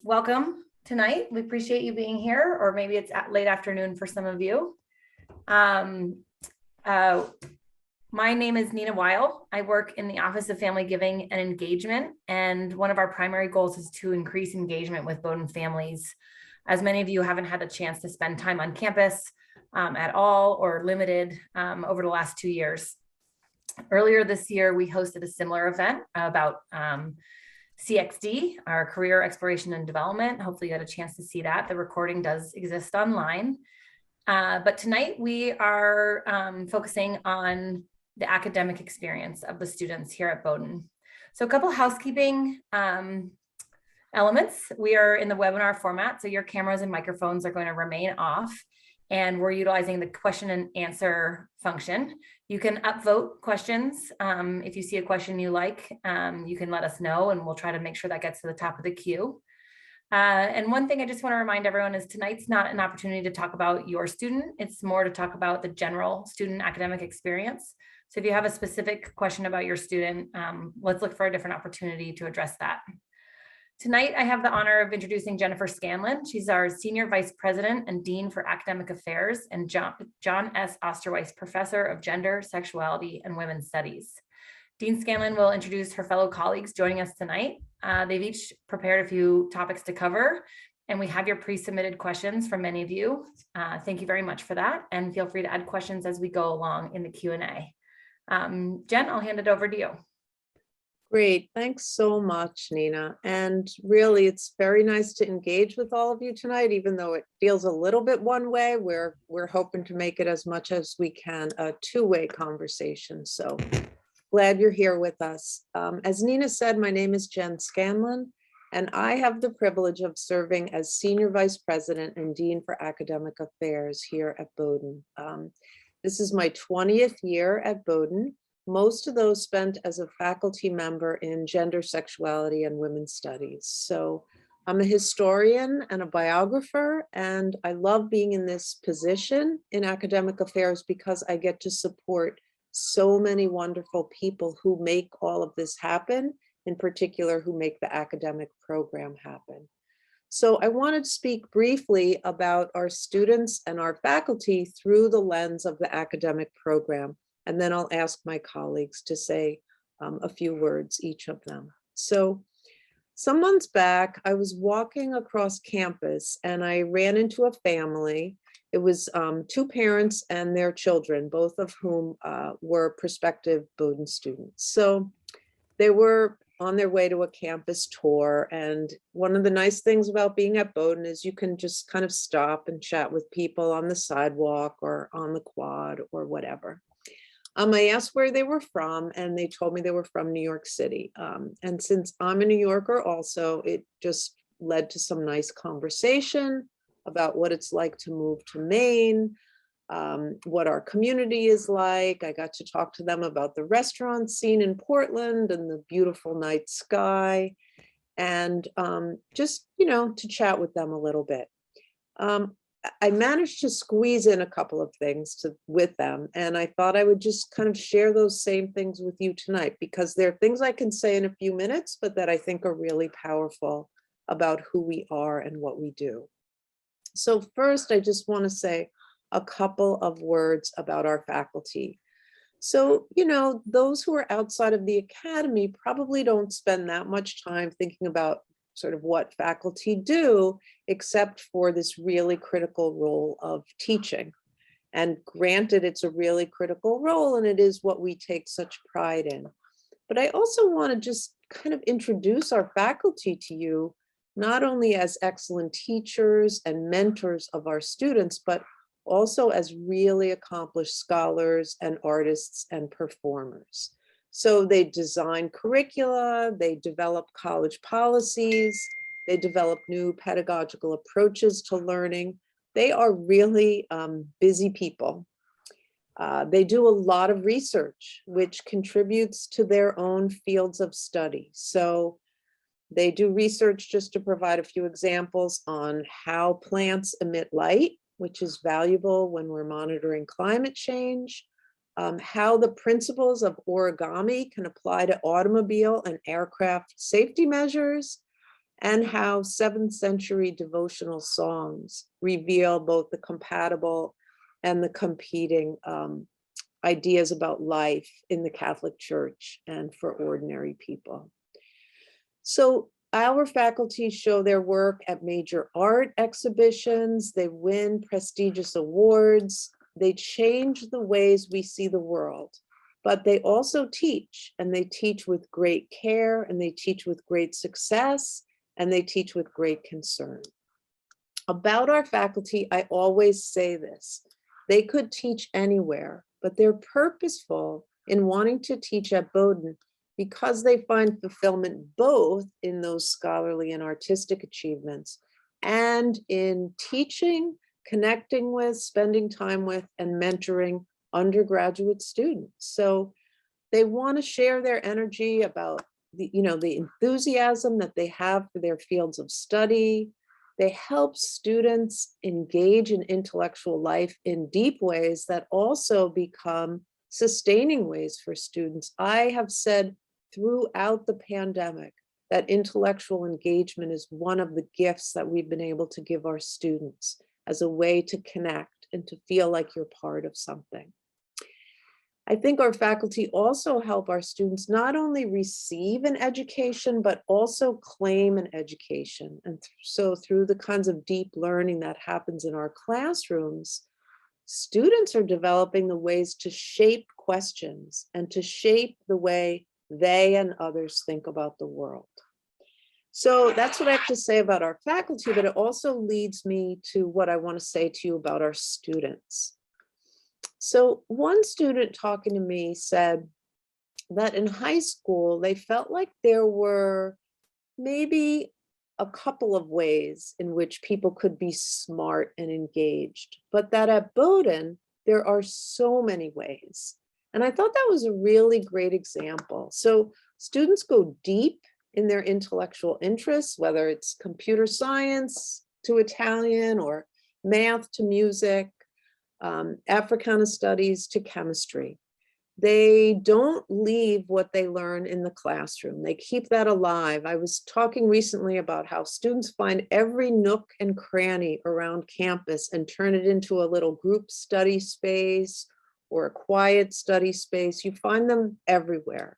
Welcome tonight. We appreciate you being here, or maybe it's late afternoon for some of you. Um, uh, my name is Nina Weil. I work in the Office of Family Giving and Engagement, and one of our primary goals is to increase engagement with Bowdoin families. As many of you haven't had a chance to spend time on campus at all or limited over the last 2 years. Earlier this year, we hosted a similar event about CXD, our Career Exploration and Development. Hopefully you had a chance to see that. The recording does exist online. But tonight we are focusing on the academic experience of the students here at Bowdoin. So a couple housekeeping elements. We are in the webinar format, so your cameras and microphones are going to remain off, and we're utilizing the question and answer function. You can upvote questions. If you see a question you like, you can let us know, and we'll try to make sure that gets to the top of the queue. And one thing I just want to remind everyone is tonight's not an opportunity to talk about your student. It's more to talk about the general student academic experience. So if you have a specific question about your student, let's look for a different opportunity to address that. Tonight, I have the honor of introducing Jennifer Scanlon. She's our Senior Vice President and Dean for Academic Affairs, and John S. Osterweiss Professor of Gender, Sexuality, and Women's Studies. Dean Scanlon will introduce her fellow colleagues joining us tonight. They've each prepared a few topics to cover, and we have your pre-submitted questions from many of you. Thank you very much for that, and feel free to add questions as we go along in the Q&A. Jen, I'll hand it over to you. Great, thanks so much, Nina. And really, it's very nice to engage with all of you tonight, even though it feels a little bit one way. We're hoping to make it as much as we can a two-way conversation. So glad you're here with us. As Nina said, my name is Jen Scanlon, and I have the privilege of serving as Senior Vice President and Dean for Academic Affairs here at Bowdoin. This is my 20th year at Bowdoin. Most of those spent as a faculty member in gender, sexuality, and women's studies. So I'm a historian and a biographer, and I love being in this position in academic affairs because I get to support so many wonderful people who make all of this happen, in particular, who make the academic program happen. So I wanted to speak briefly about our students and our faculty through the lens of the academic program. And then I'll ask my colleagues to say a few words, each of them. So some months back, I was walking across campus and I ran into a family. It was two parents and their children, both of whom were prospective Bowdoin students. So they were on their way to a campus tour. And one of the nice things about being at Bowdoin is you can just kind of stop and chat with people on the sidewalk or on the quad or whatever. I asked where they were from, and they told me they were from New York City. And since I'm a New Yorker also, it just led to some nice conversation about what it's like to move to Maine, what our community is like. I got to talk to them about the restaurant scene in Portland and the beautiful night sky, and just, to chat with them a little bit. I managed to squeeze in a couple of things with them, and I thought I would just kind of share those same things with you tonight, because there are things I can say in a few minutes, but that I think are really powerful about who we are and what we do. So first, I just want to say a couple of words about our faculty. So, those who are outside of the academy probably don't spend that much time thinking about sort of what faculty do, except for this really critical role of teaching. And granted, it's a really critical role, and it is what we take such pride in. But I also want to just kind of introduce our faculty to you, not only as excellent teachers and mentors of our students, but also as really accomplished scholars and artists and performers. So they design curricula, they develop college policies, they develop new pedagogical approaches to learning. They are really busy people. They do a lot of research, which contributes to their own fields of study. So they do research, just to provide a few examples, on how plants emit light, which is valuable when we're monitoring climate change. How the principles of origami can apply to automobile and aircraft safety measures, and how 7th century devotional songs reveal both the compatible and the competing ideas about life in the Catholic Church and for ordinary people. So our faculty show their work at major art exhibitions, they win prestigious awards, they change the ways we see the world, but they also teach, and they teach with great care, and they teach with great success, and they teach with great concern. About our faculty, I always say this: they could teach anywhere, but they're purposeful in wanting to teach at Bowdoin because they find fulfillment both in those scholarly and artistic achievements and in teaching, connecting with, spending time with, and mentoring undergraduate students. So they want to share their energy about the enthusiasm that they have for their fields of study. They help students engage in intellectual life in deep ways that also become sustaining ways for students. I have said throughout the pandemic that intellectual engagement is one of the gifts that we've been able to give our students as a way to connect and to feel like you're part of something. I think our faculty also help our students not only receive an education, but also claim an education. And so through the kinds of deep learning that happens in our classrooms, students are developing the ways to shape questions and to shape the way they and others think about the world. So that's what I have to say about our faculty, but it also leads me to what I want to say to you about our students. So one student talking to me said that in high school, they felt like there were maybe a couple of ways in which people could be smart and engaged, but that at Bowdoin, there are so many ways. And I thought that was a really great example. So students go deep in their intellectual interests, whether it's computer science to Italian or math to music, Africana studies to chemistry. They don't leave what they learn in the classroom. They keep that alive. I was talking recently about how students find every nook and cranny around campus and turn it into a little group study space or a quiet study space. You find them everywhere.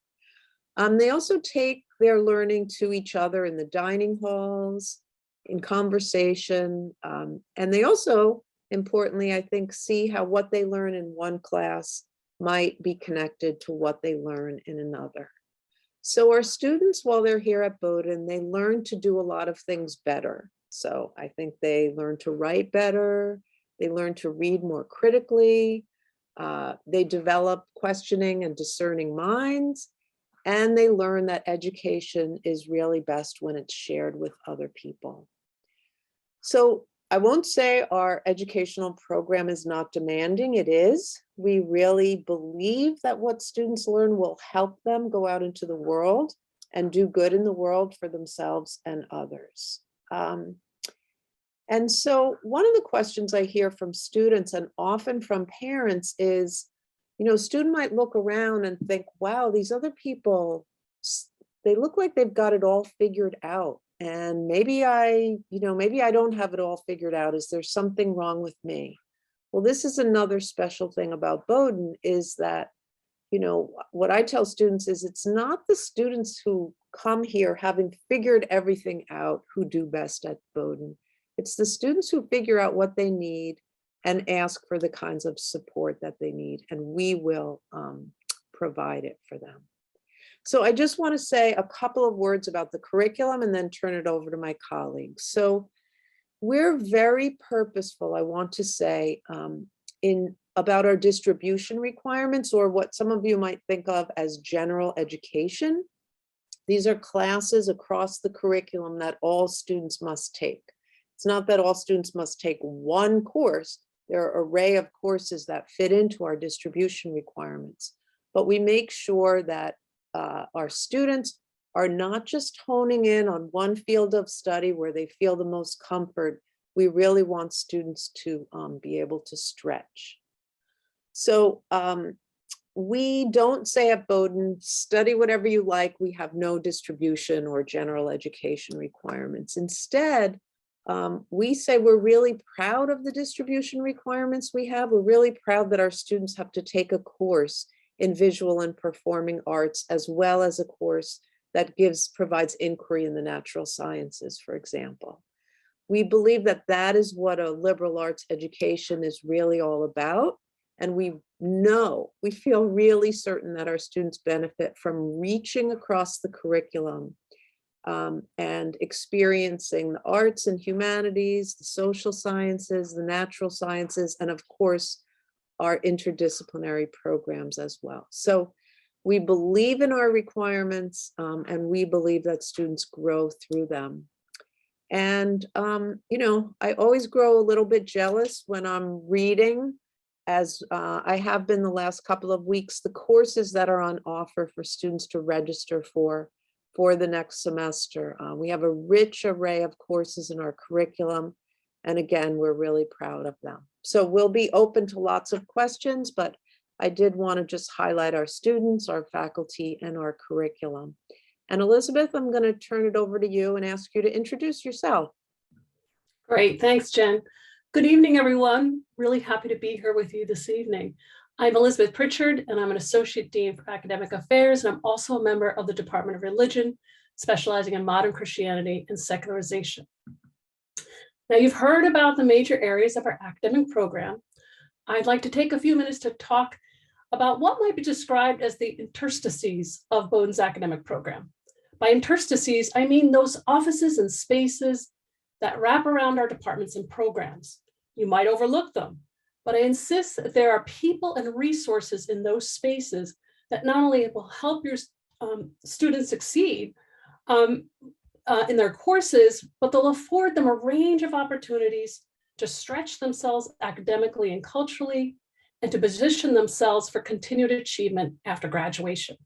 They also take their learning to each other in the dining halls, in conversation, and they also, importantly, I think, see how what they learn in one class might be connected to what they learn in another. So our students, while they're here at Bowdoin, they learn to do a lot of things better. So I think they learn to write better, they learn to read more critically, they develop questioning and discerning minds, and they learn that education is really best when it's shared with other people. So I won't say our educational program is not demanding, it is. We really believe that what students learn will help them go out into the world and do good in the world for themselves and others. And so one of the questions I hear from students and often from parents is, a student might look around and think, wow, these other people, they look like they've got it all figured out. And maybe I don't have it all figured out. Is there something wrong with me? Well, this is another special thing about Bowdoin is that, what I tell students is it's not the students who come here having figured everything out who do best at Bowdoin. It's the students who figure out what they need and ask for the kinds of support that they need, and we will provide it for them. So I just want to say a couple of words about the curriculum and then turn it over to my colleagues. So we're very purposeful, I want to say, about our distribution requirements, or what some of you might think of as general education. These are classes across the curriculum that all students must take. It's not that all students must take one course. There are an array of courses that fit into our distribution requirements, but we make sure that our students are not just honing in on one field of study where they feel the most comfort. We really want students to be able to stretch. So we don't say at Bowdoin, study whatever you like. We have no distribution or general education requirements. Instead, we say we're really proud of the distribution requirements we have. We're really proud that our students have to take a course in visual and performing arts, as well as a course that provides inquiry in the natural sciences, for example. We believe that that is what a liberal arts education is really all about. And we feel really certain that our students benefit from reaching across the curriculum and experiencing the arts and humanities, the social sciences, the natural sciences, and of course, our interdisciplinary programs as well. So we believe in our requirements and we believe that students grow through them. And, you know, I always grow a little bit jealous when I'm reading, as I have been the last couple of weeks, the courses that are on offer for students to register for the next semester. We have a rich array of courses in our curriculum. And again, we're really proud of them. So we'll be open to lots of questions, but I did want to just highlight our students, our faculty, and our curriculum. And Elizabeth, I'm going to turn it over to you and ask you to introduce yourself. Great, thanks, Jen. Good evening, everyone. Really happy to be here with you this evening. I'm Elizabeth Pritchard, and I'm an Associate Dean for Academic Affairs, and I'm also a member of the Department of Religion, specializing in modern Christianity and secularization. Now, you've heard about the major areas of our academic program. I'd like to take a few minutes to talk about what might be described as the interstices of Bowdoin's academic program. By interstices, I mean those offices and spaces that wrap around our departments and programs. You might overlook them, but I insist that there are people and resources in those spaces that not only will help your students succeed in their courses, but they'll afford them a range of opportunities to stretch themselves academically and culturally, and to position themselves for continued achievement after graduation.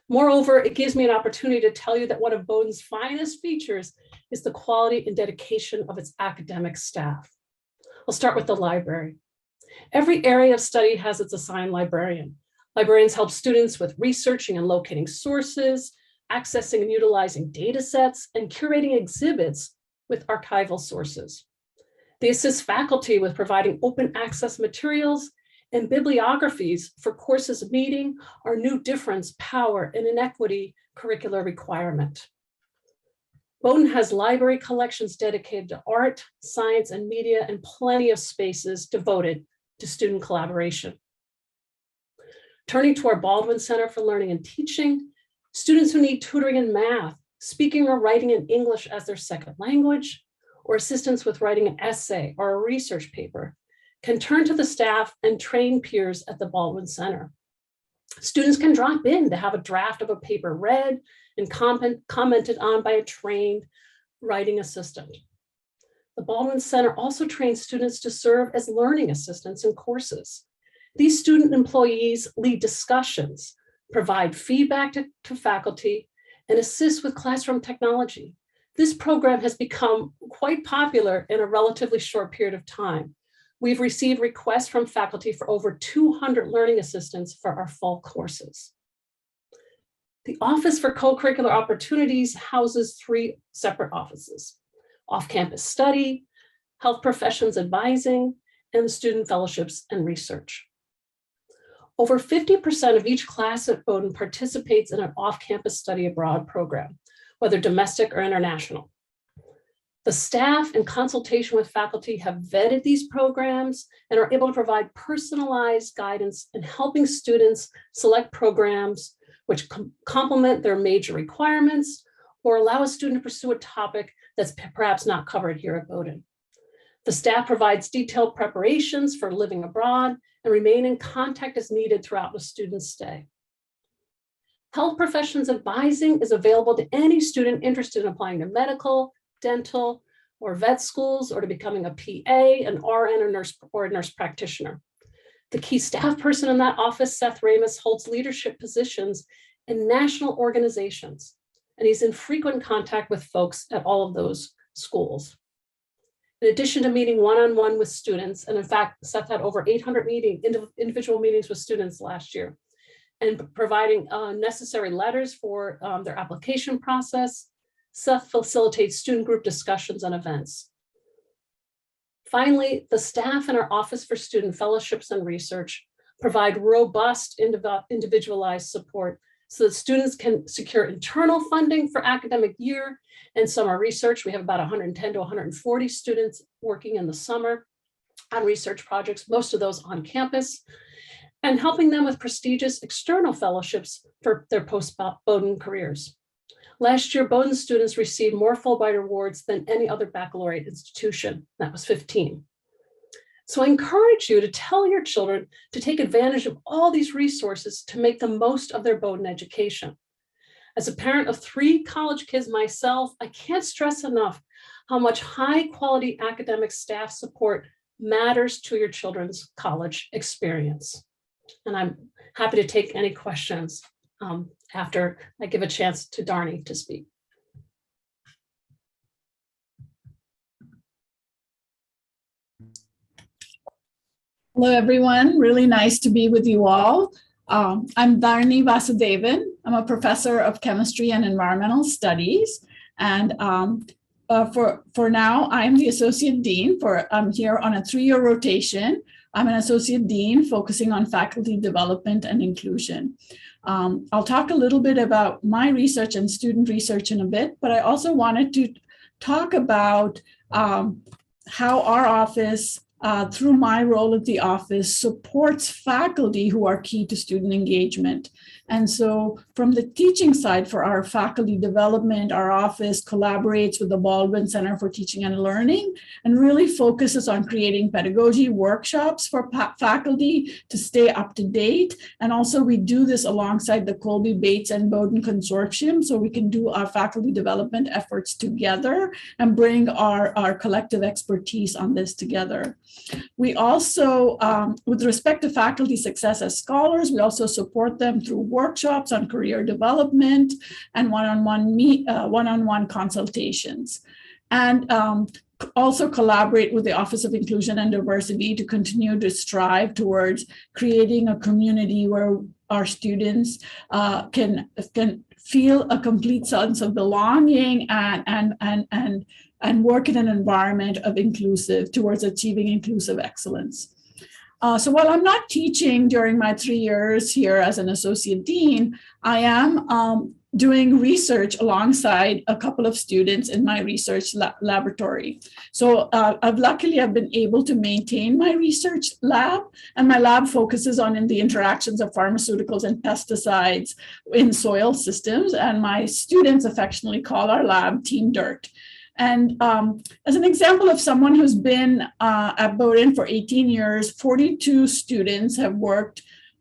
Moreover, it gives me an opportunity to tell you that one of Bowdoin's finest features is the quality and dedication of its academic staff. I'll start with the library. Every area of study has its assigned librarian. Librarians help students with researching and locating sources, accessing and utilizing data sets, and curating exhibits with archival sources. They assist faculty with providing open access materials and bibliographies for courses meeting our new difference, power, and inequity curricular requirement. Bowdoin has library collections dedicated to art, science, and media, and plenty of spaces devoted to student collaboration. Turning to our Baldwin Center for Learning and Teaching, students who need tutoring in math, speaking or writing in English as their second language, or assistance with writing an essay or a research paper, can turn to the staff and train peers at the Baldwin Center. Students can drop in to have a draft of a paper read and commented on by a trained writing assistant. The Baldwin Center also trains students to serve as learning assistants in courses. These student employees lead discussions, provide feedback to faculty, and assist with classroom technology. This program has become quite popular in a relatively short period of time. We've received requests from faculty for over 200 learning assistants for our fall courses. The Office for Co-Curricular Opportunities houses 3 separate offices: off-campus study, health professions advising, and student fellowships and research. Over 50% of each class at Bowdoin participates in an off-campus study abroad program, whether domestic or international. The staff, in consultation with faculty, have vetted these programs and are able to provide personalized guidance in helping students select programs which complement their major requirements or allow a student to pursue a topic that's perhaps not covered here at Bowdoin. The staff provides detailed preparations for living abroad and remain in contact as needed throughout the student's stay. Health professions advising is available to any student interested in applying to medical, dental, or vet schools, or to becoming a PA, an RN, or a nurse practitioner. The key staff person in that office, Seth Ramus, holds leadership positions in national organizations, and he's in frequent contact with folks at all of those schools. In addition to meeting one-on-one with students, and in fact, Seth had over 800 individual meetings with students last year, and providing necessary letters for their application process. Seth facilitates student group discussions and events. Finally, the staff in our Office for Student Fellowships and Research provide robust individualized support so that students can secure internal funding for academic year and summer research. We have about 110 to 140 students working in the summer on research projects, most of those on campus, and helping them with prestigious external fellowships for their post-Bowdoin careers. Last year, Bowdoin students received more Fulbright awards than any other baccalaureate institution. That was 15. So I encourage you to tell your children to take advantage of all these resources to make the most of their Bowdoin education. As a parent of 3 college kids myself, I can't stress enough how much high quality academic staff support matters to your children's college experience. And I'm happy to take any questions after I give a chance to Darnie to speak. Hello, everyone. Really nice to be with you all. I'm Dharni Vasudevan. I'm a professor of chemistry and environmental studies. And for now, I'm the associate dean. I'm here on a 3-year rotation. I'm an associate dean focusing on faculty development and inclusion. I'll talk a little bit about my research and student research in a bit, but I also wanted to talk about how our office, through my role at the office, supports faculty who are key to student engagement. And so from the teaching side, for our faculty development, our office collaborates with the Baldwin Center for Teaching and Learning and really focuses on creating pedagogy workshops for faculty to stay up to date. And also we do this alongside the Colby Bates and Bowdoin Consortium, so we can do our faculty development efforts together and bring our collective expertise on this together. We also, with respect to faculty success as scholars, we also support them through workshops on career development and one-on-one consultations. And also collaborate with the Office of Inclusion and Diversity to continue to strive towards creating a community where our students can feel a complete sense of belonging and work in an environment of towards achieving inclusive excellence. So while I'm not teaching during my 3 years here as an associate dean, I am doing research alongside a couple of students in my research laboratory. So luckily I've been able to maintain my research lab, and my lab focuses on the interactions of pharmaceuticals and pesticides in soil systems, and my students affectionately call our lab Team Dirt. And as an example of someone who's been at Bowdoin for 18 years, 42 students have worked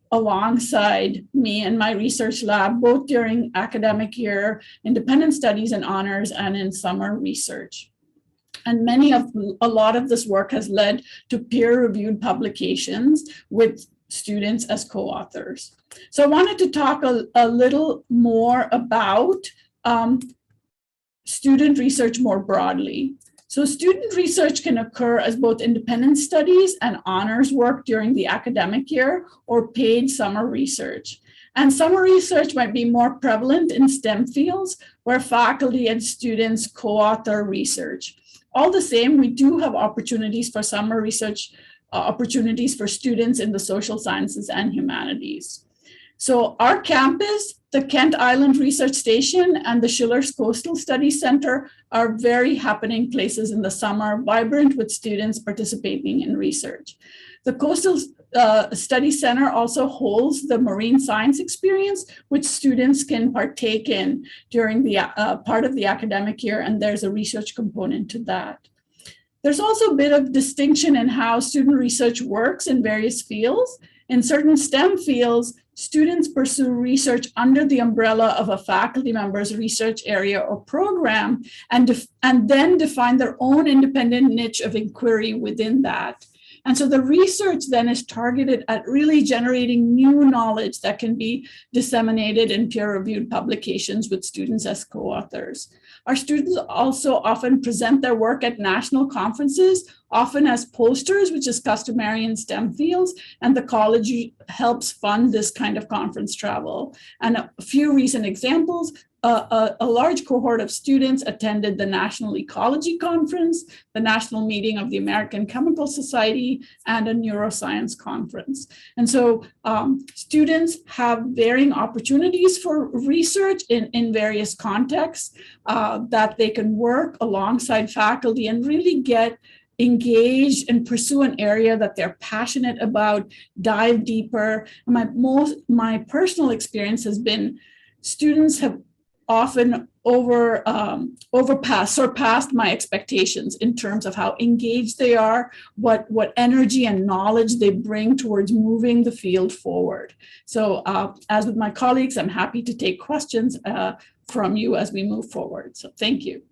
alongside me in my research lab, both during academic year, independent studies and honors, and in summer research. And a lot of this work has led to peer-reviewed publications with students as co-authors. So I wanted to talk a little more about student research more broadly. So student research can occur as both independent studies and honors work during the academic year, or paid summer research. And summer research might be more prevalent in STEM fields where faculty and students co-author research. All the same, we do have opportunities for summer research, opportunities for students in the social sciences and humanities. So our campus, the Kent Island Research Station and the Schiller's Coastal Studies Center are very happening places in the summer, vibrant with students participating in research. The Coastal Studies Center also holds the marine science experience, which students can partake in during the part of the academic year, and there's a research component to that. There's also a bit of distinction in how student research works in various fields. In certain STEM fields, students pursue research under the umbrella of a faculty member's research area or program, and then define their own independent niche of inquiry within that. And so the research then is targeted at really generating new knowledge that can be disseminated in peer-reviewed publications with students as co-authors. Our students also often present their work at national conferences, often as posters, which is customary in STEM fields, and the college helps fund this kind of conference travel. And a few recent examples, a large cohort of students attended the National Ecology Conference, the National Meeting of the American Chemical Society, and a neuroscience conference. And so students have varying opportunities for research in various contexts that they can work alongside faculty and really get engaged and pursue an area that they're passionate about, dive deeper. My personal experience has been students have often surpassed my expectations in terms of how engaged they are, what energy and knowledge they bring towards moving the field forward. So as with my colleagues, I'm happy to take questions from you as we move forward. So thank you.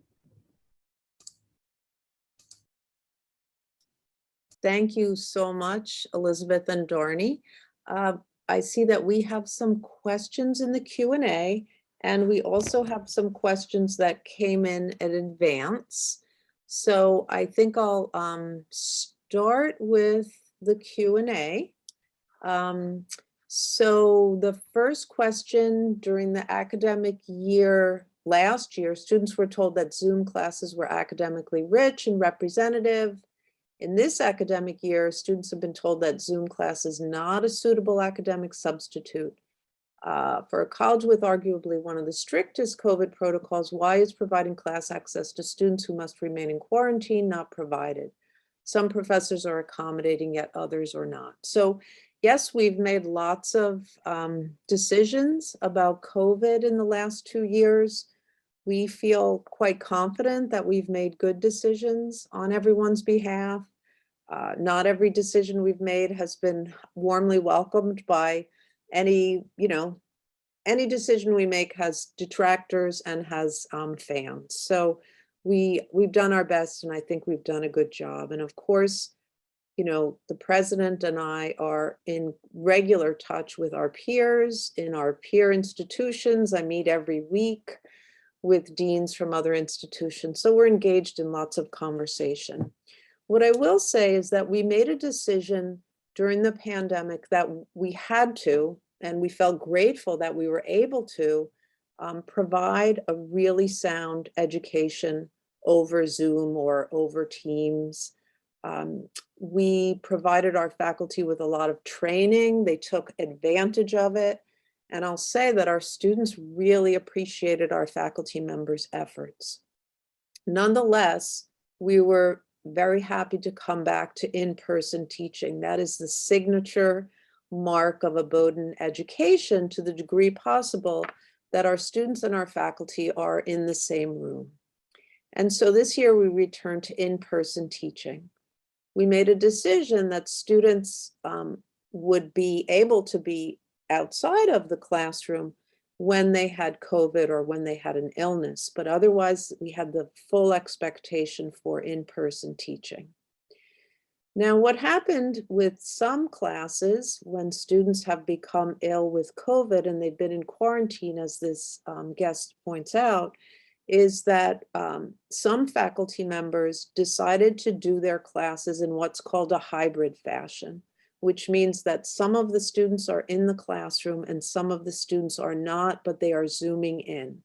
Thank you so much, Elizabeth and Darnie. I see that we have some questions in the Q&A, and we also have some questions that came in advance. So I think I'll start with the Q&A. So the first question: during the academic year last year, students were told that Zoom classes were academically rich and representative. In this academic year, students have been told that Zoom class is not a suitable academic substitute. For a college with arguably one of the strictest COVID protocols, why is providing class access to students who must remain in quarantine not provided? Some professors are accommodating, yet others are not. So yes, we've made lots of decisions about COVID in the last 2 years. We feel quite confident that we've made good decisions on everyone's behalf. Not every decision we've made has been warmly welcomed by any decision we make has detractors and has fans. So we've done our best, and I think we've done a good job. And of course, the president and I are in regular touch with our peers in our peer institutions. I meet every week with deans from other institutions. So we're engaged in lots of conversation. What I will say is that we made a decision during the pandemic that we had to, and we felt grateful that we were able to provide a really sound education over Zoom or over Teams. We provided our faculty with a lot of training. They took advantage of it. And I'll say that our students really appreciated our faculty members' efforts. Nonetheless, we were very happy to come back to in-person teaching. That is the signature mark of a Bowdoin education, to the degree possible that our students and our faculty are in the same room. And so this year we returned to in-person teaching. We made a decision that students would be able to be outside of the classroom when they had COVID or when they had an illness, but otherwise we had the full expectation for in-person teaching. Now, what happened with some classes when students have become ill with COVID and they've been in quarantine, as this guest points out, is that some faculty members decided to do their classes in what's called a hybrid fashion, which means that some of the students are in the classroom and some of the students are not, but they are Zooming in.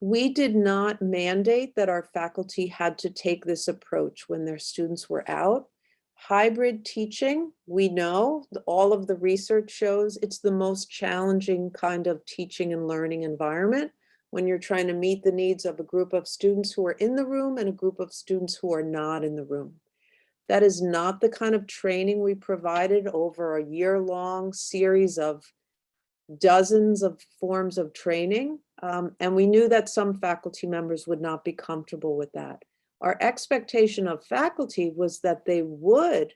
We did not mandate that our faculty had to take this approach when their students were out. Hybrid teaching, we know, all of the research shows it's the most challenging kind of teaching and learning environment when you're trying to meet the needs of a group of students who are in the room and a group of students who are not in the room. That is not the kind of training we provided over a year-long series of dozens of forms of training. And we knew that some faculty members would not be comfortable with that. Our expectation of faculty was that they would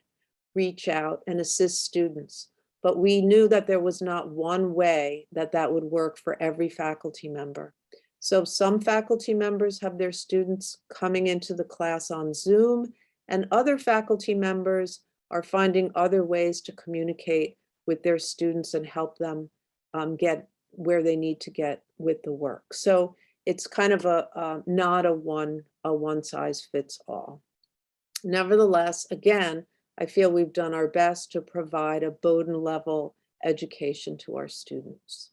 reach out and assist students, but we knew that there was not one way that that would work for every faculty member. So some faculty members have their students coming into the class on Zoom, and other faculty members are finding other ways to communicate with their students and help them get where they need to get with the work. So it's kind of not a one size fits all. Nevertheless, again, I feel we've done our best to provide a Bowdoin level education to our students.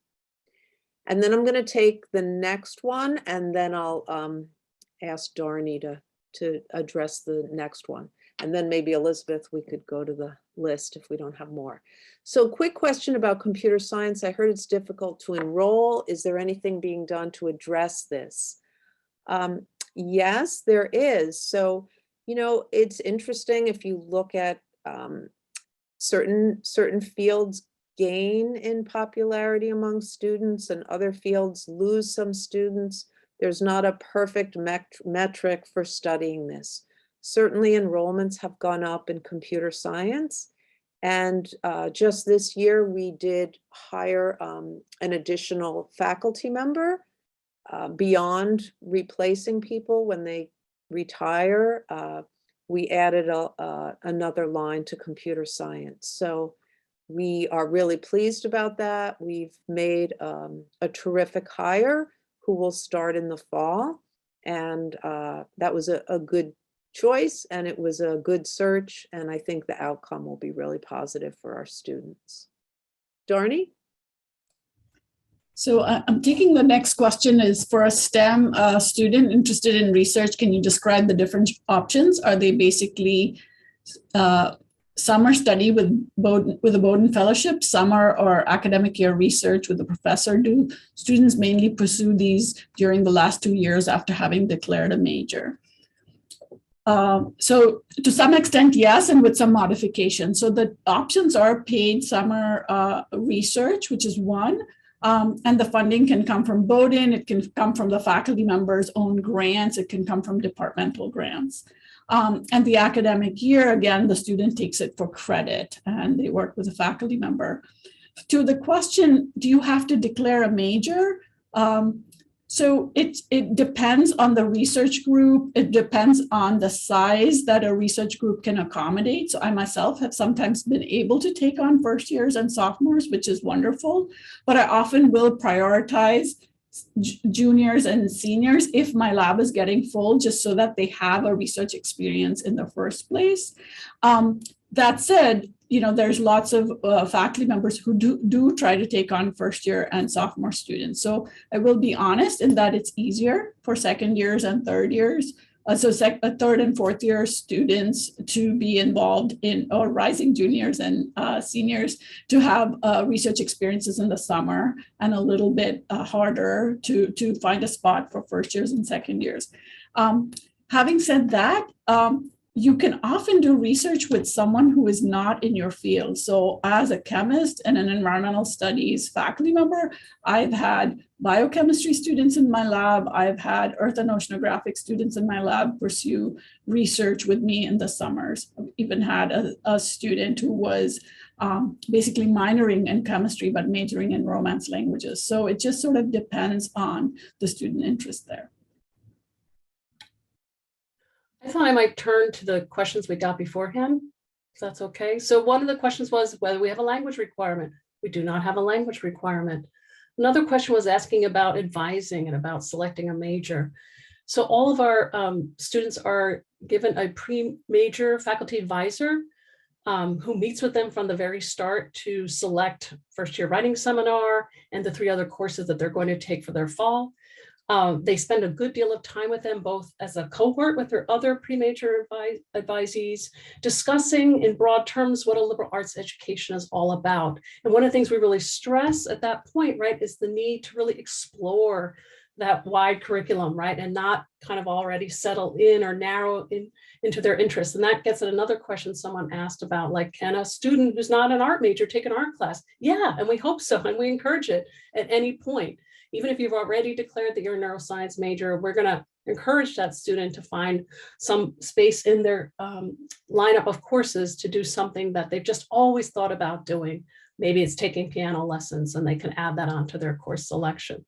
And then I'm going to take the next one, and then I'll ask Darnie to address the next one. And then maybe Elizabeth, we could go to the list if we don't have more. So quick question about computer science. I heard it's difficult to enroll. Is there anything being done to address this? Yes, there is. So, you know, it's interesting if you look at certain fields gain in popularity among students and other fields lose some students. There's not a perfect metric for studying this. Certainly enrollments have gone up in computer science. And just this year, we did hire an additional faculty member beyond replacing people when they retire. We added another line to computer science. So we are really pleased about that. We've made a terrific hire who will start in the fall. And that was a good choice, and it was a good search. And I think the outcome will be really positive for our students. Darnie? So I'm taking the next question is for a STEM student interested in research, can you describe the different options? Are they basically summer study with a Bowdoin Fellowship, summer or academic year research with a professor? Do students mainly pursue these during the last 2 years after having declared a major? So to some extent, yes, and with some modifications. So the options are paid summer research, which is one, and the funding can come from Bowdoin, it can come from the faculty members' own grants, it can come from departmental grants. And the academic year, again, the student takes it for credit and they work with a faculty member. To the question, do you have to declare a major? So it depends on the research group. It depends on the size that a research group can accommodate. So I myself have sometimes been able to take on first years and sophomores, which is wonderful, but I often will prioritize juniors and seniors if my lab is getting full, just so that they have a research experience in the first place. That said, you know, there's lots of faculty members who do try to take on first year and sophomore students. So I will be honest in that it's easier for second years and third years. Third and fourth year students to be involved in, or rising juniors and seniors to have research experiences in the summer, and a little bit harder to find a spot for first years and second years. Having said that, you can often do research with someone who is not in your field. So as a chemist and an environmental studies faculty member, I've had biochemistry students in my lab. I've had earth and oceanographic students in my lab pursue research with me in the summers. I've even had a student who was basically minoring in chemistry, but majoring in Romance languages. So it just sort of depends on the student interest there. I thought I might turn to the questions we got beforehand, if that's okay. So one of the questions was whether we have a language requirement. We do not have a language requirement. Another question was asking about advising and about selecting a major. So all of our students are given a pre-major faculty advisor who meets with them from the very start to select first year writing seminar and the 3 other courses that they're going to take for their fall. They spend a good deal of time with them, both as a cohort with their other pre-major advisees, discussing in broad terms what a liberal arts education is all about. And one of the things we really stress at that point, right, is the need to really explore that wide curriculum, right, and not kind of already settle in or narrow into their interests. And that gets at another question someone asked about, like, can a student who's not an art major take an art class? Yeah, and we hope so, and we encourage it at any point. Even if you've already declared that you're a neuroscience major, we're going to encourage that student to find some space in their lineup of courses to do something that they've just always thought about doing. Maybe it's taking piano lessons, and they can add that onto their course selection.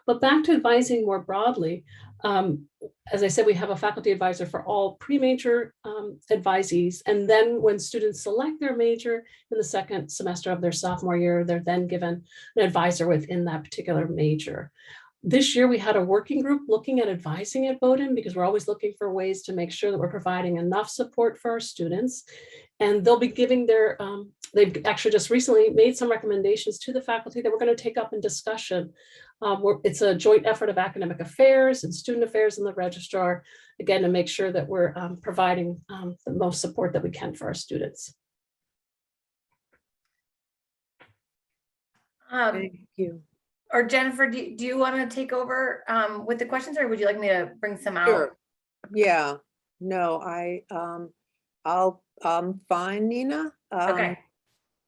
But back to advising more broadly, as I said, we have a faculty advisor for all pre-major advisees. And then when students select their major in the second semester of their sophomore year, they're then given an advisor within that particular major. This year we had a working group looking at advising at Bowdoin, because we're always looking for ways to make sure that we're providing enough support for our students. And they'll be giving their, they've actually just recently made some recommendations to the faculty that we're going to take up in discussion. It's a joint effort of academic affairs and student affairs and the registrar, again, to make sure that we're providing the most support that we can for our students. Thank you. Or Jennifer, do you want to take over with the questions, or would you like me to bring some out? Sure. Yeah, no, I'm fine, Nina. Okay.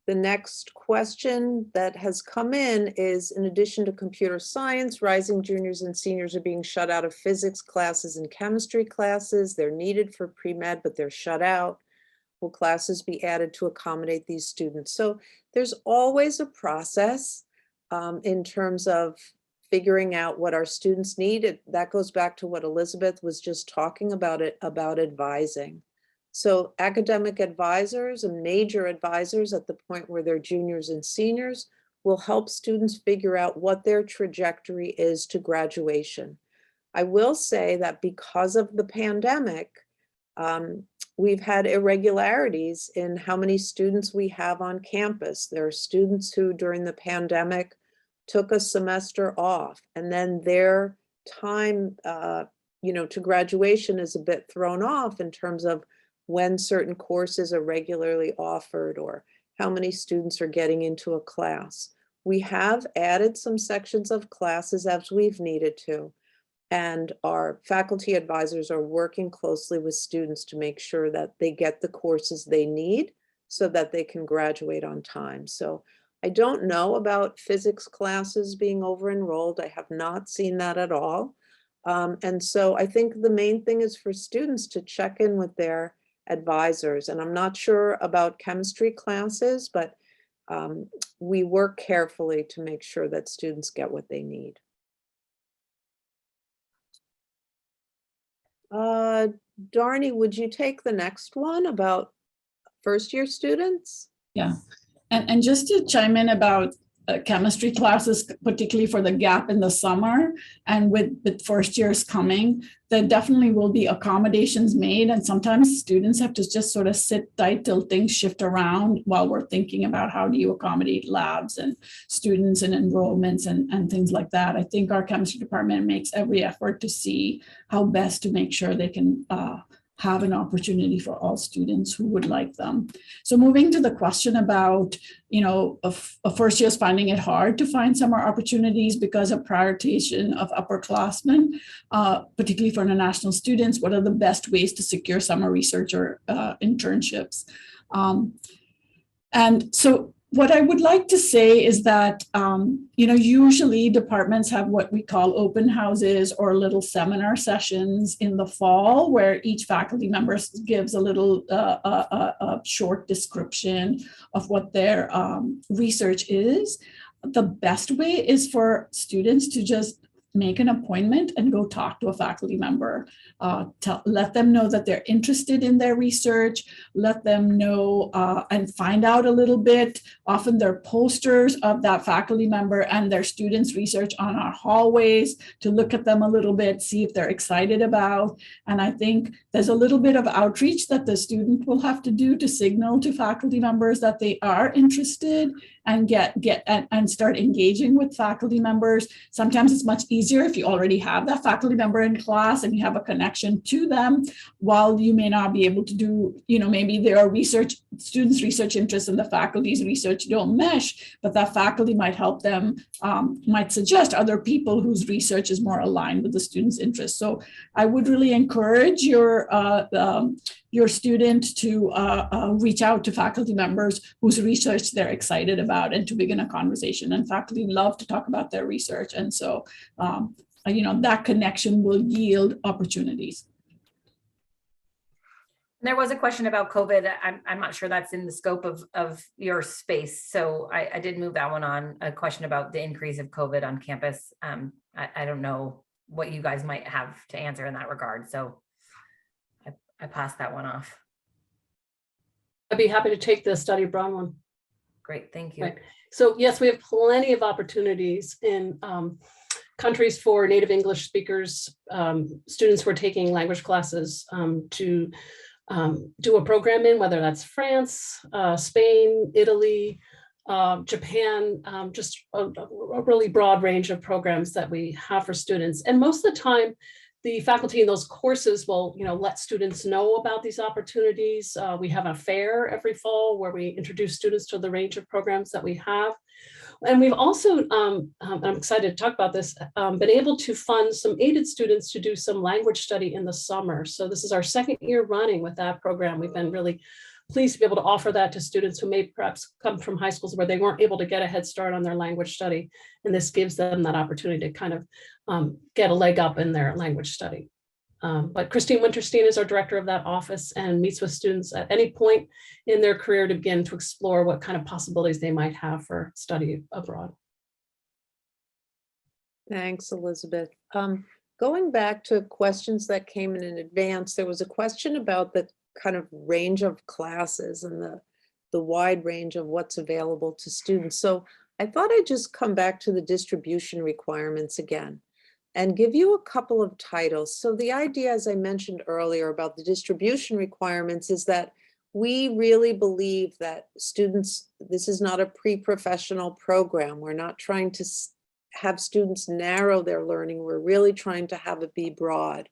The next question that has come in is, in addition to computer science, rising juniors and seniors are being shut out of physics classes and chemistry classes. They're needed for pre-med, but they're shut out. Will classes be added to accommodate these students? So there's always a process in terms of figuring out what our students need. That goes back to what Elizabeth was just talking about, about advising. So academic advisors and major advisors at the point where they're juniors and seniors will help students figure out what their trajectory is to graduation. I will say that because of the pandemic, we've had irregularities in how many students we have on campus. There are students who during the pandemic took a semester off, and then their time to graduation is a bit thrown off in terms of when certain courses are regularly offered or how many students are getting into a class. We have added some sections of classes as we've needed to, and our faculty advisors are working closely with students to make sure that they get the courses they need so that they can graduate on time. So I don't know about physics classes being over-enrolled. I have not seen that at all. And so I think the main thing is for students to check in with their advisors. And I'm not sure about chemistry classes, but we work carefully to make sure that students get what they need. Darnie, would you take the next one about first-year students? Yeah, and just to chime in about chemistry classes, particularly for the gap in the summer, and with first years coming, there definitely will be accommodations made. And sometimes students have to just sort of sit tight till things shift around while we're thinking about how do you accommodate labs and students and enrollments and things like that. I think our chemistry department makes every effort to see how best to make sure they can have an opportunity for all students who would like them. So moving to the question about, first years finding it hard to find summer opportunities because of prioritization of upperclassmen, particularly for international students, what are the best ways to secure summer research or internships? And so what I would like to say is that, usually departments have what we call open houses or little seminar sessions in the fall where each faculty member gives a little a short description of what their research is. The best way is for students to just make an appointment and go talk to a faculty member. Let them know that they're interested in their research, let them know and find out a little bit. Often there are posters of that faculty member and their students' research on our hallways to look at them a little bit, see if they're excited about. And I think there's a little bit of outreach that the student will have to do to signal to faculty members that they are interested and and start engaging with faculty members. Sometimes it's much easier if you already have that faculty member in class and you have a connection to them, while you may not be able to do, maybe there are students' research interests and the faculty's research don't mesh, but that faculty might help them, might suggest other people whose research is more aligned with the students' interests. So I would really encourage your student to reach out to faculty members whose research they're excited about and to begin a conversation. And faculty love to talk about their research. And so, that connection will yield opportunities. There was a question about COVID. I'm not sure that's in the scope of your space. So I did move that one on, a question about the increase of COVID on campus. I don't know what you guys might have to answer in that regard. So I passed that one off. I'd be happy to take the study abroad one. Great, thank you. Right. So yes, we have plenty of opportunities in countries for native English speakers, students who are taking language classes to do a program in, whether that's France, Spain, Italy, Japan, just a really broad range of programs that we have for students. And most of the time, the faculty in those courses will, let students know about these opportunities. We have a fair every fall where we introduce students to the range of programs that we have. And we've also, I'm excited to talk about this, been able to fund some aided students to do some language study in the summer. So this is our second year running with that program. We've been really pleased to be able to offer that to students who may perhaps come from high schools where they weren't able to get a head start on their language study. And this gives them that opportunity to kind of get a leg up in their language study. But Christine Winterstein is our director of that office and meets with students at any point in their career to begin to explore what kind of possibilities they might have for study abroad. Thanks, Elizabeth. Going back to questions that came in advance, there was a question about the kind of range of classes and the wide range of what's available to students. So I thought I'd just come back to the distribution requirements again and give you a couple of titles. So the idea, as I mentioned earlier about the distribution requirements, is that we really believe that students, this is not a pre-professional program. We're not trying to have students narrow their learning. We're really trying to have it be broad.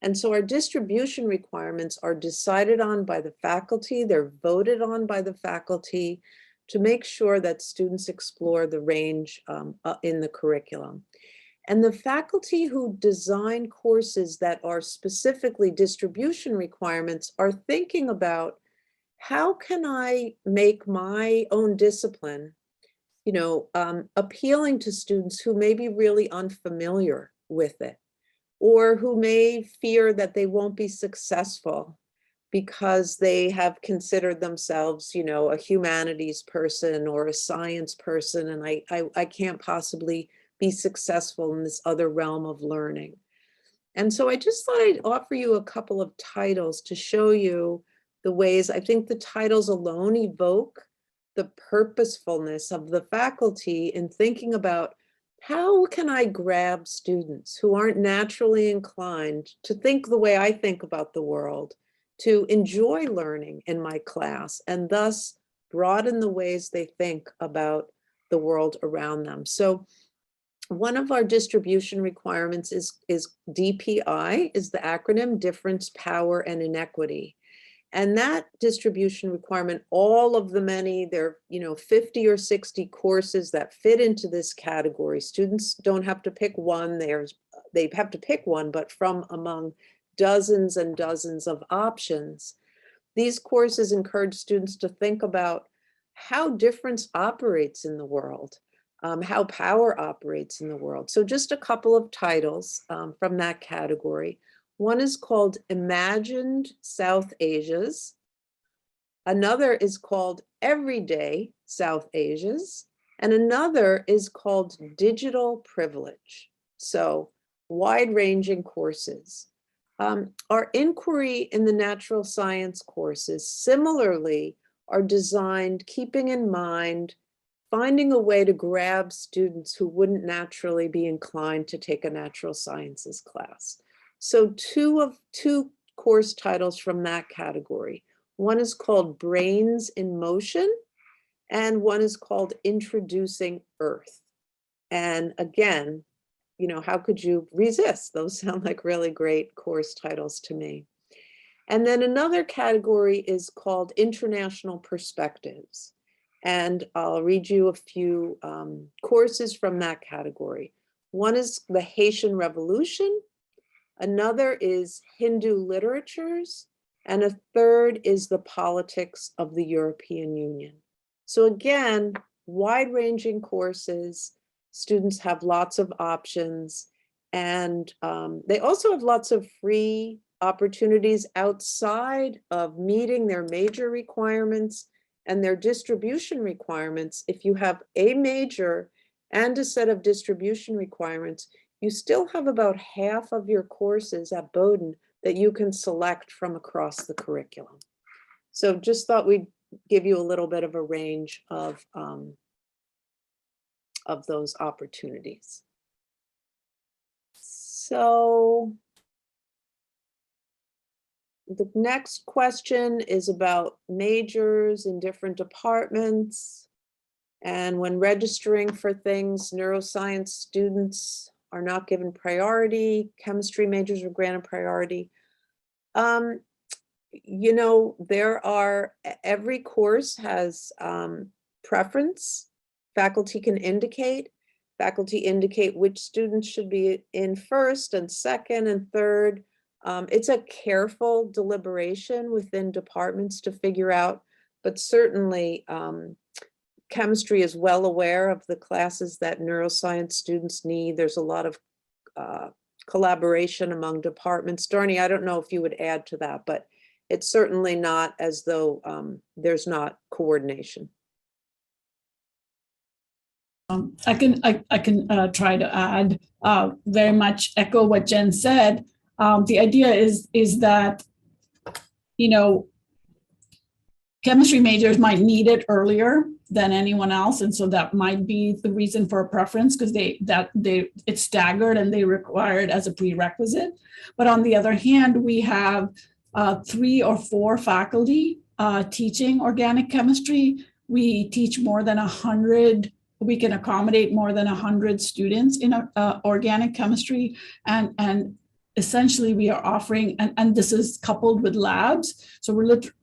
And so our distribution requirements are decided on by the faculty. They're voted on by the faculty to make sure that students explore the range in the curriculum. And the faculty who design courses that are specifically distribution requirements are thinking about, how can I make my own discipline, appealing to students who may be really unfamiliar with it, or who may fear that they won't be successful because they have considered themselves, a humanities person or a science person, and I can't possibly be successful in this other realm of learning. And so I just thought I'd offer you a couple of titles to show you the ways. I think the titles alone evoke the purposefulness of the faculty in thinking about, how can I grab students who aren't naturally inclined to think the way I think about the world, to enjoy learning in my class, and thus broaden the ways they think about the world around them. So one of our distribution requirements is DPI, is the acronym Difference, Power, and Inequity. And that distribution requirement, all of the many, there are 50 or 60 courses that fit into this category. Students don't have to pick one, they have to pick one, but from among dozens and dozens of options. These courses encourage students to think about how difference operates in the world, how power operates in the world. So just a couple of titles from that category. One is called Imagined South Asias. Another is called Everyday South Asias. And another is called Digital Privilege. So wide-ranging courses. Our inquiry in the natural science courses similarly are designed keeping in mind finding a way to grab students who wouldn't naturally be inclined to take a natural sciences class. So two course titles from that category. One is called Brains in Motion, and one is called Introducing Earth. And again, how could you resist? Those sound like really great course titles to me. And then another category is called International Perspectives. And I'll read you a few courses from that category. One is the Haitian Revolution. Another is Hindu literatures, and a third is the politics of the European Union. So again, wide-ranging courses, students have lots of options, and they also have lots of free opportunities outside of meeting their major requirements and their distribution requirements. If you have a major and a set of distribution requirements, you still have about half of your courses at Bowdoin that you can select from across the curriculum. So just thought we'd give you a little bit of a range of those opportunities. So the next question is about majors in different departments. And when registering for things, neuroscience students are not given priority, chemistry majors are granted priority. You know, every course has preference. Faculty indicate which students should be in first and second and third. It's a careful deliberation within departments to figure out, but certainly chemistry is well aware of the classes that neuroscience students need. There's a lot of collaboration among departments. Darnie, I don't know if you would add to that, but it's certainly not as though there's not coordination. I can try to add, very much echo what Jen said. The idea is that, you know, chemistry majors might need it earlier than anyone else, and so that might be the reason for a preference, because it's staggered and they require it as a prerequisite. But on the other hand, we have 3 or 4 faculty teaching organic chemistry. We teach more than 100. We can accommodate more than 100 students in organic chemistry, and essentially we are offering, and this is coupled with labs. So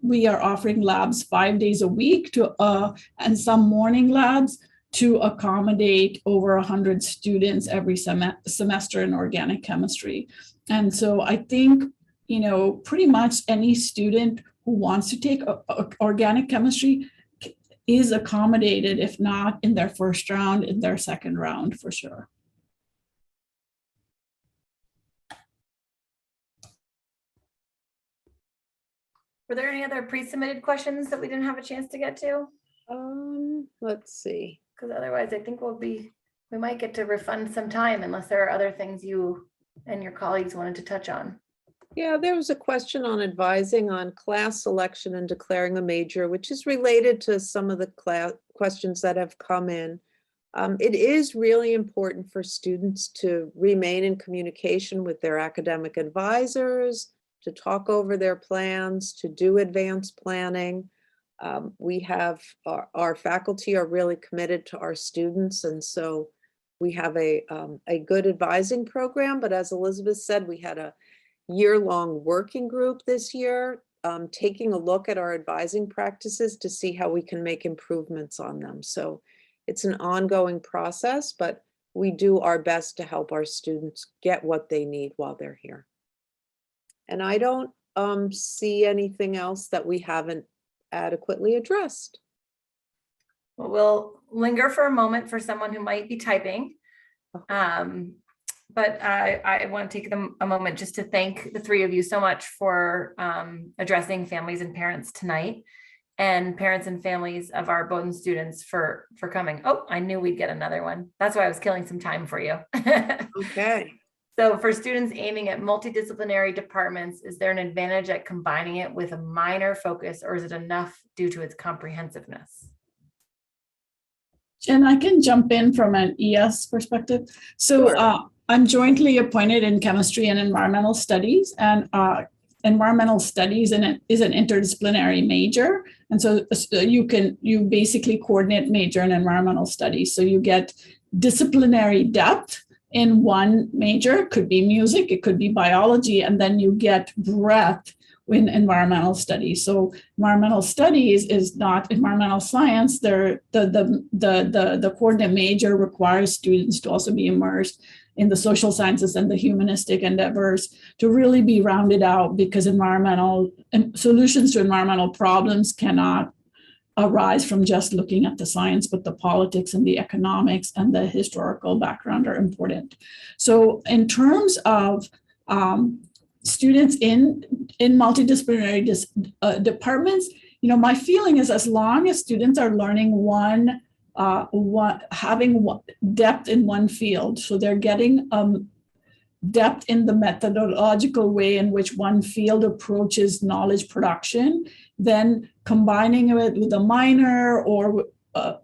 we are offering labs 5 days a week and some morning labs to accommodate over 100 students every semester in organic chemistry. And so I think, you know, pretty much any student who wants to take organic chemistry is accommodated, if not in their first round, in their second round for sure. Were there any other pre-submitted questions that we didn't have a chance to get to? Let's see. Because otherwise I think we might get to refund some time unless there are other things you and your colleagues wanted to touch on. Yeah, there was a question on advising on class selection and declaring a major, which is related to some of the questions that have come in. It is really important for students to remain in communication with their academic advisors, to talk over their plans, to do advanced planning. We have our faculty are really committed to our students, and so we have a good advising program. But as Elizabeth said, we had a year-long working group this year, taking a look at our advising practices to see how we can make improvements on them. So it's an ongoing process, but we do our best to help our students get what they need while they're here. And I don't see anything else that we haven't adequately addressed. Well, we'll linger for a moment for someone who might be typing. Okay. But I want to take a moment just to thank the 3 of you so much for addressing families and parents tonight, and parents and families of our Bowdoin students for coming. Oh, I knew we'd get another one. That's why I was killing some time for you. Okay. So for students aiming at multidisciplinary departments, is there an advantage at combining it with a minor focus, or is it enough due to its comprehensiveness? Jen, I can jump in from an ES perspective. So Sure. I'm jointly appointed in chemistry and environmental studies, and environmental studies is an interdisciplinary major. And so you basically coordinate major in environmental studies. So you get disciplinary depth in one major. It could be music, it could be biology, and then you get breadth in environmental studies. So environmental studies is not environmental science. The coordinate major requires students to also be immersed in the social sciences and the humanistic endeavors to really be rounded out, because solutions to environmental problems cannot arise from just looking at the science, but the politics and the economics and the historical background are important. So in terms of students in multidisciplinary departments, you know, my feeling is as long as students are learning having depth in one field, so they're getting depth in the methodological way in which one field approaches knowledge production, then combining it with a minor or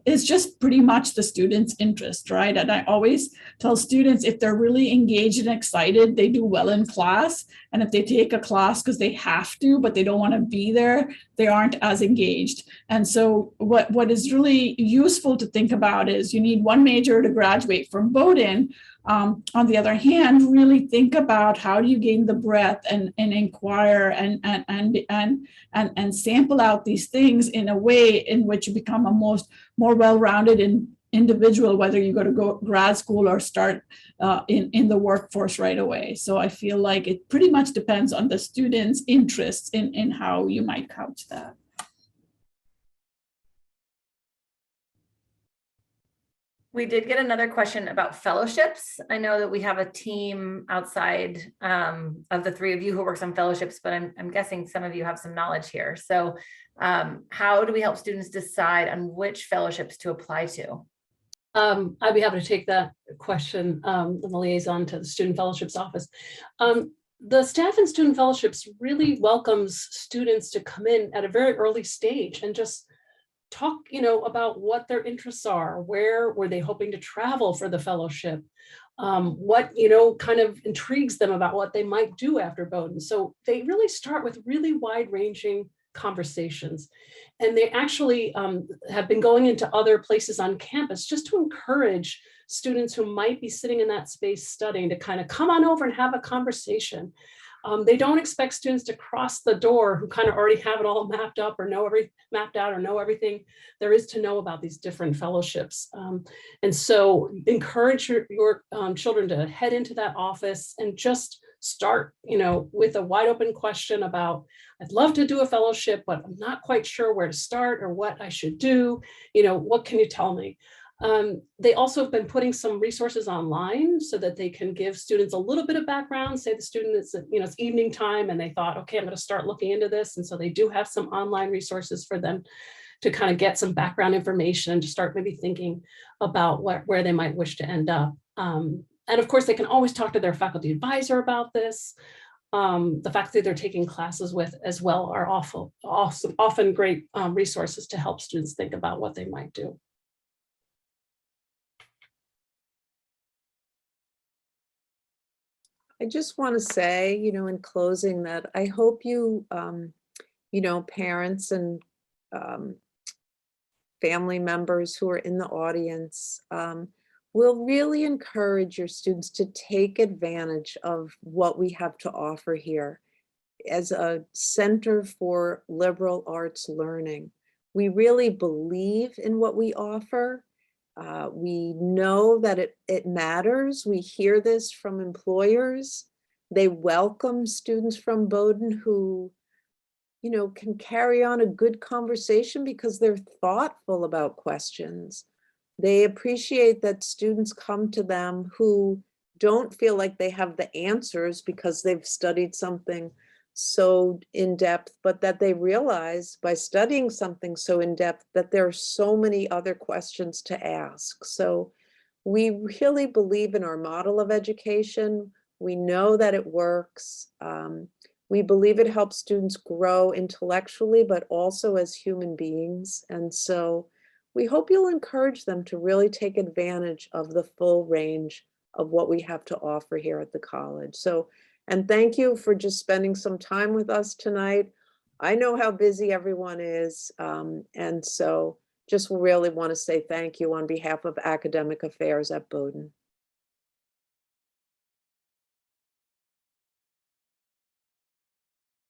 is just pretty much the student's interest, right? And I always tell students, if they're really engaged and excited, they do well in class. And if they take a class because they have to, but they don't want to be there, they aren't as engaged. And so what is really useful to think about is you need one major to graduate from Bowdoin. On the other hand, really think about how do you gain the breadth and inquire and sample out these things in a way in which you become a more well-rounded individual, whether you go to grad school or start in the workforce right away. So I feel like it pretty much depends on the student's interests in how you might couch that. We did get another question about fellowships. I know that we have a team outside of the three of you who works on fellowships, but I'm guessing some of you have some knowledge here. So how do we help students decide on which fellowships to apply to? I'd be happy to take that question, the liaison to the Student Fellowships Office. The staff and Student Fellowships really welcomes students to come in at a very early stage and just talk, about what their interests are. Where were they hoping to travel for the fellowship? What, kind of intrigues them about what they might do after Bowdoin. So they really start with really wide-ranging conversations. And they actually have been going into other places on campus just to encourage students who might be sitting in that space studying to kind of come on over and have a conversation. They don't expect students to cross the door who kind of already have it all mapped up or mapped out or know everything there is to know about these different fellowships. And so encourage your children to head into that office and just start, with a wide open question about, I'd love to do a fellowship, but I'm not quite sure where to start or what I should do. What can you tell me? They also have been putting some resources online so that they can give students a little bit of background. Say the student is, it's evening time and they thought, okay, I'm going to start looking into this. And so they do have some online resources for them to kind of get some background information and to start maybe thinking about where they might wish to end up. And of course, they can always talk to their faculty advisor about this. The faculty they're taking classes with as well are often great resources to help students think about what they might do. I just want to say, in closing that I hope you, parents and family members who are in the audience will really encourage your students to take advantage of what we have to offer here. As a Center for Liberal Arts Learning, we really believe in what we offer. We know that it matters. We hear this from employers. They welcome students from Bowdoin who, can carry on a good conversation because they're thoughtful about questions. They appreciate that students come to them who don't feel like they have the answers because they've studied something so in depth, but that they realize by studying something so in depth that there are so many other questions to ask. So we really believe in our model of education. We know that it works. We believe it helps students grow intellectually, but also as human beings. And so we hope you'll encourage them to really take advantage of the full range of what we have to offer here at the college. And thank you for just spending some time with us tonight. I know how busy everyone is. And so just really want to say thank you on behalf of Academic Affairs at Bowdoin.